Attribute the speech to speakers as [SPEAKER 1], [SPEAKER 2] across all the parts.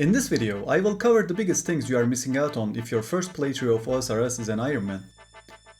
[SPEAKER 1] In this video, I will cover the biggest things you are missing out on if your first playthrough of OSRS is an Ironman.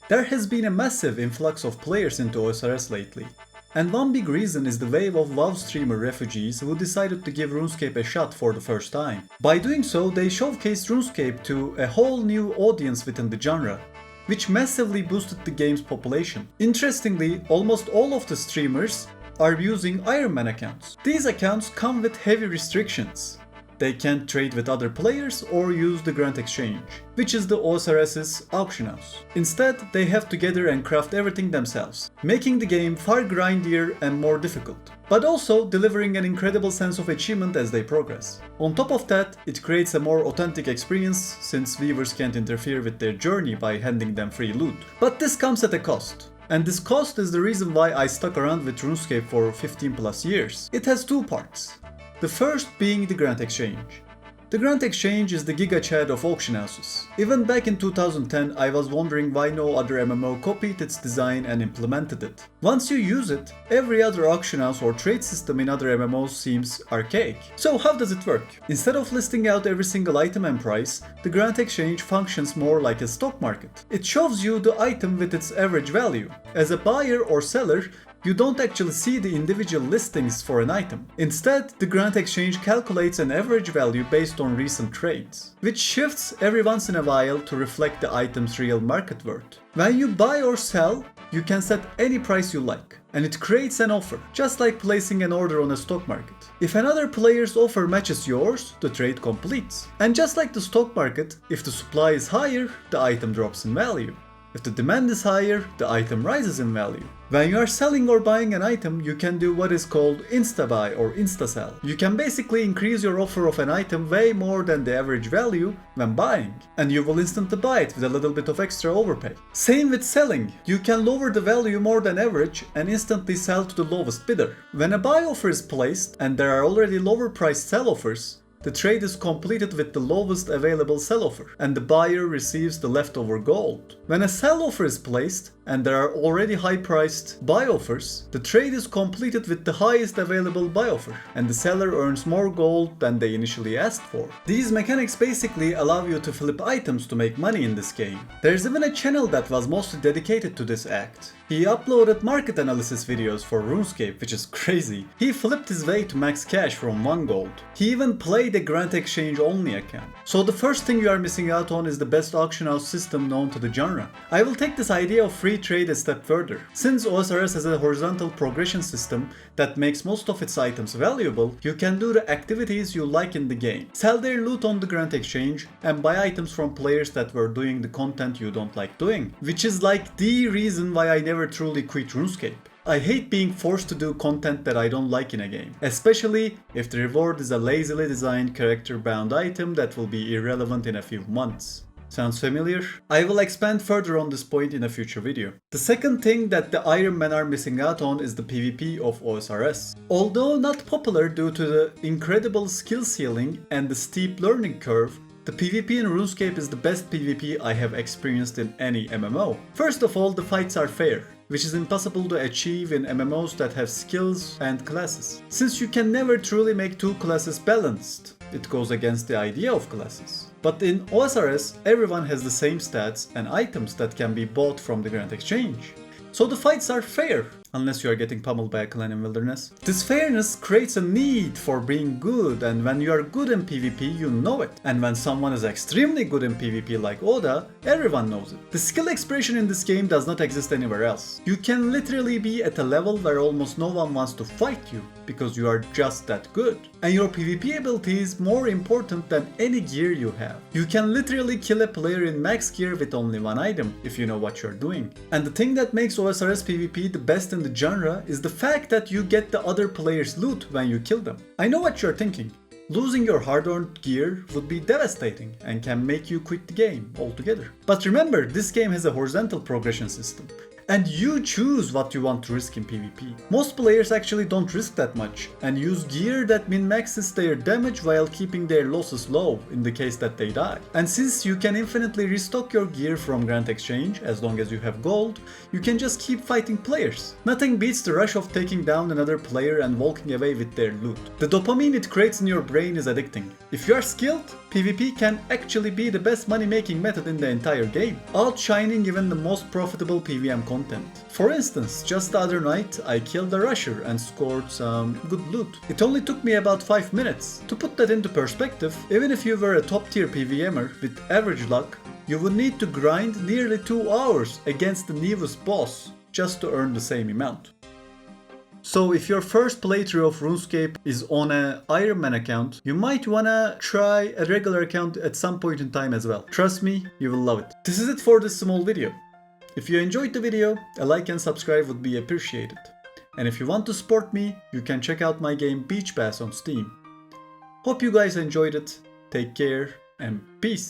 [SPEAKER 1] There has been a massive influx of players into OSRS lately, and one big reason is the wave of WoW streamer refugees who decided to give RuneScape a shot for the first time. By doing so, they showcased RuneScape to a whole new audience within the genre, which massively boosted the game's population. Interestingly, almost all of the streamers are using Ironman accounts. These accounts come with heavy restrictions. They can't trade with other players or use the Grand Exchange, which is the OSRS's auction house. Instead, they have to gather and craft everything themselves, making the game far grindier and more difficult, but also delivering an incredible sense of achievement as they progress. On top of that, it creates a more authentic experience since viewers can't interfere with their journey by handing them free loot. But this comes at a cost. And this cost is the reason why I stuck around with RuneScape for 15 plus years. It has two parts. The first being the Grand Exchange. The Grand Exchange is the Giga Chad of auction houses. Even back in 2010, I was wondering why no other MMO copied its design and implemented it. Once you use it, every other auction house or trade system in other MMOs seems archaic. So how does it work? Instead of listing out every single item and price, the Grand Exchange functions more like a stock market. It shows you the item with its average value. As a buyer or seller, you don't actually see the individual listings for an item. Instead, the Grand Exchange calculates an average value based on recent trades, which shifts every once in a while to reflect the item's real market worth. When you buy or sell, you can set any price you like, and it creates an offer, just like placing an order on a stock market. If another player's offer matches yours, the trade completes. And just like the stock market, if the supply is higher, the item drops in value. If the demand is higher, the item rises in value. When you are selling or buying an item, you can do what is called insta-buy or insta-sell. You can basically increase your offer of an item way more than the average value when buying, and you will instantly buy it with a little bit of extra overpay. Same with selling. You can lower the value more than average and instantly sell to the lowest bidder. When a buy offer is placed and there are already lower priced sell offers, the trade is completed with the lowest available sell offer, and the buyer receives the leftover gold. When a sell offer is placed, and there are already high-priced buy offers, the trade is completed with the highest available buy offer, and the seller earns more gold than they initially asked for. These mechanics basically allow you to flip items to make money in this game. There's even a channel that was mostly dedicated to this act. He uploaded market analysis videos for RuneScape, which is crazy. He flipped his way to max cash from 1 gold. He even played a Grand Exchange only account. So the first thing you are missing out on is the best auction house system known to the genre. I will take this idea of free trade a step further. Since OSRS has a horizontal progression system that makes most of its items valuable, you can do the activities you like in the game. Sell their loot on the Grand Exchange and buy items from players that were doing the content you don't like doing. Which is like the reason why I never truly quit RuneScape. I hate being forced to do content that I don't like in a game, especially if the reward is a lazily designed character-bound item that will be irrelevant in a few months. Sounds familiar? I will expand further on this point in a future video. The second thing that the Ironmen are missing out on is the PvP of OSRS. Although not popular due to the incredible skill ceiling and the steep learning curve, the PvP in RuneScape is the best PvP I have experienced in any MMO. First of all, the fights are fair, which is impossible to achieve in MMOs that have skills and classes. Since you can never truly make two classes balanced, it goes against the idea of classes. But in OSRS, everyone has the same stats and items that can be bought from the Grand Exchange. So the fights are fair, unless you are getting pummeled by a clan in wilderness. This fairness creates a need for being good, and when you are good in PvP, you know it. And when someone is extremely good in PvP like Oda, everyone knows it. The skill expression in this game does not exist anywhere else. You can literally be at a level where almost no one wants to fight you, because you are just that good. And your PvP ability is more important than any gear you have. You can literally kill a player in max gear with only one item, if you know what you're doing. And the thing that makes OSRS PvP the best in the genre is the fact that you get the other player's loot when you kill them. I know what you're thinking. Losing your hard-earned gear would be devastating and can make you quit the game altogether. But remember, this game has a horizontal progression system. And you choose what you want to risk in PvP. Most players actually don't risk that much and use gear that min-maxes their damage while keeping their losses low in the case that they die. And since you can infinitely restock your gear from Grand Exchange as long as you have gold, you can just keep fighting players. Nothing beats the rush of taking down another player and walking away with their loot. The dopamine it creates in your brain is addicting. If you are skilled, PvP can actually be the best money-making method in the entire game, outshining even the most profitable PvM content. For instance, just the other night I killed a rusher and scored some good loot. It only took me about 5 minutes. To put that into perspective, even if you were a top tier PvMer with average luck, you would need to grind nearly 2 hours against the newest boss just to earn the same amount. So if your first playthrough of RuneScape is on an Ironman account, you might wanna try a regular account at some point in time as well. Trust me, you will love it. This is it for this small video. If you enjoyed the video, a like and subscribe would be appreciated. And if you want to support me, you can check out my game Beach Pass on Steam. Hope you guys enjoyed it, take care and peace!